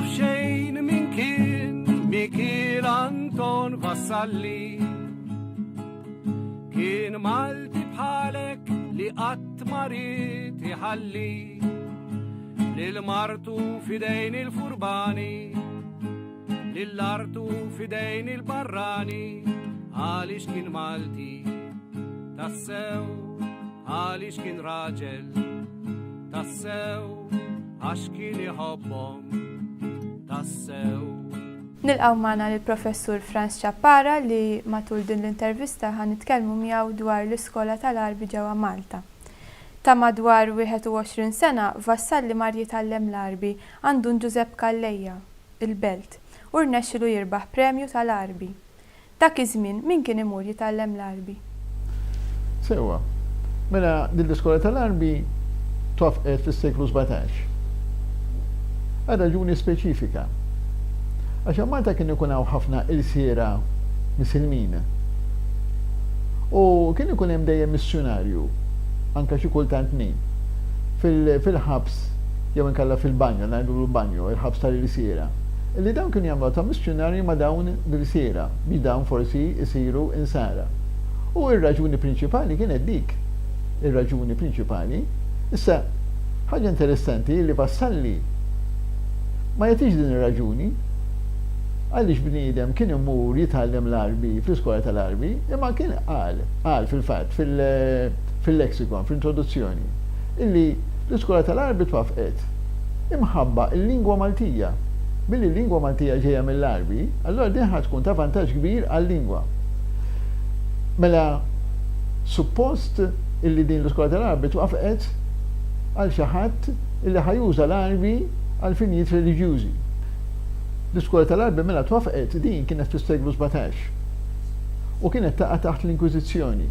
jaf xejn min kien Mikiel Anton Vassalli. Kien Malti bħalek li qatt ma rid iħalli lil-martu fidejn il-furbani, lill-artu fidejn il-barrani, għaliex kien Malti tassew, għaliex kien raġel tassew, għax kien iħobbhom tassew. Nilqgħu magħna lill-Professur Frans Ciappara li matul din l-intervista ħan nitkellmu miegħu dwar l-iskola tal-Għarbi ġewwa Malta. Ta' madwar 21 sena Vassalli mar jitgħallem l-Għarbi għand Dun Ġużepp Calleja, il-Belt, u rnexxielu jirbaħ premju tal-Għarbi. Dak iż-żmien min kien imur jitgħallem l-Għarbi? Sewwa, mela din l-iskola tal-Għarbi twafqet fis-seklu 17. Għal raġuni speċifika. Għax Malta kien ikun hawn ħafna il-siera misilmin. U kien ikun hemm dejjem missjonarju, anke xi kultant tnejn. Fil-ħabs jew inkella fil-banjo, ngħidu l-banjo, il-ħabs tal-ilsiera. Illi dawn kienu jagħmlu ta' missjonarji ma' dawn l-ilsiera biex dawn forsi jsiru insara. U r-raġuni prinċipali kienet dik. Ir-raġuni prinċipali. Issa, ħaġa interessanti li Vassalli ma jagħtix din ir-raġuni għaliex bniedem kien imur jitgħallem l-Għarbi fl-iskola tal-Għarbi, imma kien qal fil-fatt fil-lexikon, fil-introduzzjoni, illi l-iskola tal-Għarbi twafqet imħabba il-lingwa Maltija. Billi l-lingwa Maltija ġejja mill-Għarbi, allora din ħadd tkun ta' vantaġġ kbir għall-lingwa. Mela suppost illi din l-iskola tal-Għarbi twafqet għal xi ħadd illi ħajuża l-Għarbi għal finijiet reliġjużi. L-iskola tal-Għarbi mela twafqet din kienet fis-seklu 17 u kienet taqa' taħt l-Inkwiżizzjoni.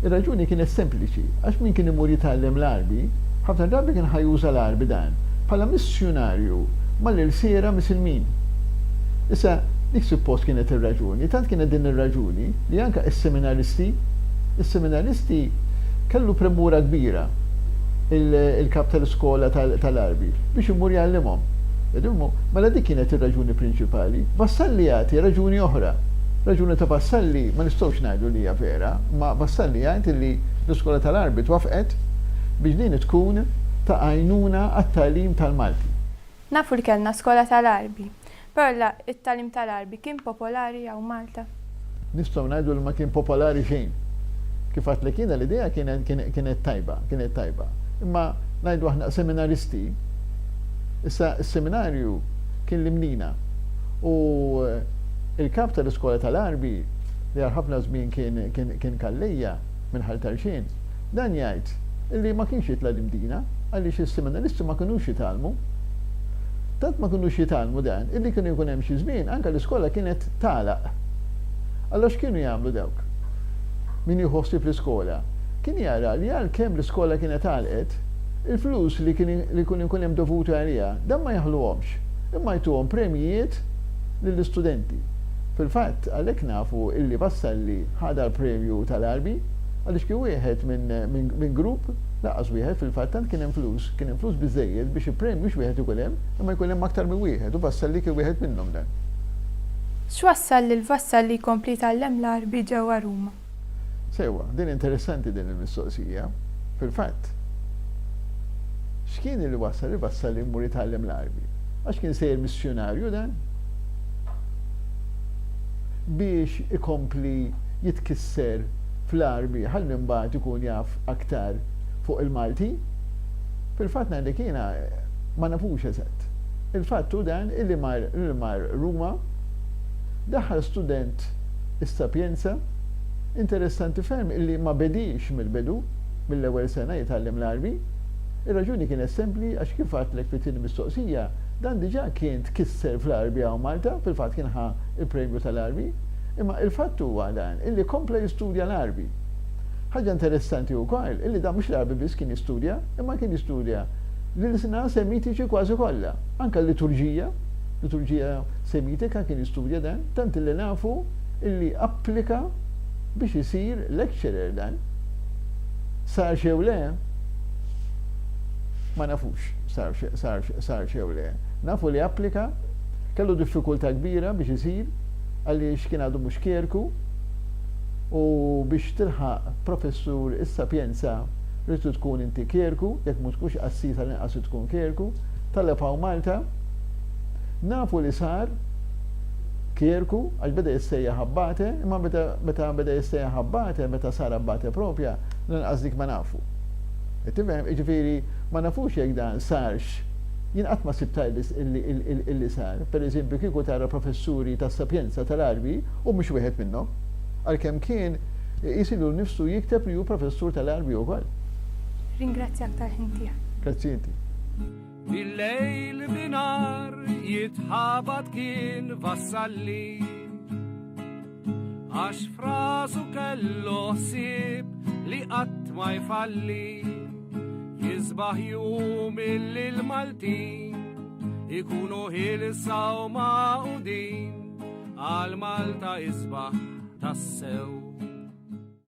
Ir-raġuni kienet sempliċi, għax min kien imur jitgħallem l-Għarbi, ħafna drabi kien ħajuża l-Għarbi dan bħala missjonarju mal-ilsiera misilmin. Issa dik suppost kienet ir-raġuni, tant kienet din ir-raġuni li anke is-seminaristi kellu premura kbira il-kap tal-iskola tal-Għarbi biex imur jgħallimhom. Mela dik kienet ir-raġuni prinċipali. Vassalli jagħti raġuni oħra. Raġuni ta' Vassalli ma nistgħux ngħidu li hija vera, ma Vassalli jgħid li l-iskola tal-Għarbi twafqet biex din tkun ta' għajnuna għat-tagħlim tal-Malti. Nafu li kellna skola tal-Għarbi, però it-tagħlim tal-Għarbi kien popolari jew Malta? Nistgħu ngħidu li ma kien popolari xejn. Kif għadt li kien l-idea kienet tajba. Imma ngħidu aħna seminaristi. Issa s-seminarju kien l-imnina u il-kap tal-iskola tal-Għarbi li għal ħafna żmien kien Calleja minn ħaltarxin, dan jgħid illi ma kienx jitla l-imdina għaliex is-seminaristi ma kinux jitgħallmu. Tant ma kinux jitgħallmu dan, illi kienu jkun hemm xi żmien anke l-iskola kienet tagħlaq. Allora x'kienu jagħmlu dawk? Min jħossib l-iskola kien jara li għalkemm l-iskola kienet għalqet, il-flus li kun ikun hemm dovuti għalija, dan ma jaħluhomx, imma jtuhom premijiet lill-istudenti. Fil-fatt għalhekk nafu illi Vassalli ħada l-premju tal-Għarbi għaliex kien wieħed minn grupp laqas wieħed fil-fatt tant kien hemm flus biżejjed biex il-premju mhux wieħed ikun hemm, imma jkun hemm aktar minn wieħed u Vassalli kien wieħed minnhom dan. X'wassal lil Vassalli jkompli jitgħallem l-Għarbi ġewwa Ruma? Sewwa, din interessanti din il-mistoqsija. Fil-fatt, x'kien li wassal li Vassalli jmur jitgħallem l-Għarbi? Għax kien sejjer missjonarju dan? Biex ikompli jitkisser fl-Għarbi ħalli mbagħad ikun jaf aktar fuq il-Malti? Fil-fatt ngħidlek jiena ma nafux eżatt. Il-fattu dan illi mar Ruma daħal student is-sapjenza interessanti ferm illi ma bedix mill-bidu mill-ewwel sena jitgħallem l-Għarbi. Ir-raġuni kienet sempli għax kif għadlek fit-tieni mistoqsija dan diġà kien tkisser fl-Għarbi hawn Malta, fil-fatt kien ħa il-premju tal-Għarbi, imma il-fatt huwa dan illi kompla jistudja l-Għarbi. Ħaġa interessanti wkoll illi dan mhux l-Għarbi biss kien jistudja, imma kien jistudja l-isna semitiċi kważi kollha, anke l-liturġija semitika kien jistudja dan, tant illi nafu illi applika biex isir lecturer dan. Sar xew le, ma nafux sar xew le. Nafu li applika, kellu diffikultà kbira biex isir, għaliex kien għadu mhux kierku, u biex tilħaq professur is-sapjenza rridu tkun inti kierku, jekk ma tkunx qassita inqas tkun kierku, tal-lepaw Malta, nafu li sar kierku, għax beda jissejja ħabbate, imma meta beda jissejja ħabbate, meta sar ħabbate propja, lanqas dik ma nafu. Tifhem, jiġifieri ma nafux jekk dan sarx, jien qatt ma sibta illi sar. Pereżempju kieku tara professuri tas-sapjenza tal-Għarbi u mhux wieħed minnhom, għalkemm kien jisilu nifsu jikteb li hu professur tal-Għarbi wkoll. Ringrazzjak tal-ħin tiegħek. Grazzi inti. Bil-lejl binar jitħabat kien Vassalli, għax frasu kellu ħsieb li qatt ma jfalli, jizbaħ jum il-Maltin ikunu ħilsaw ma'udin għal Malta jizbaħ tassew.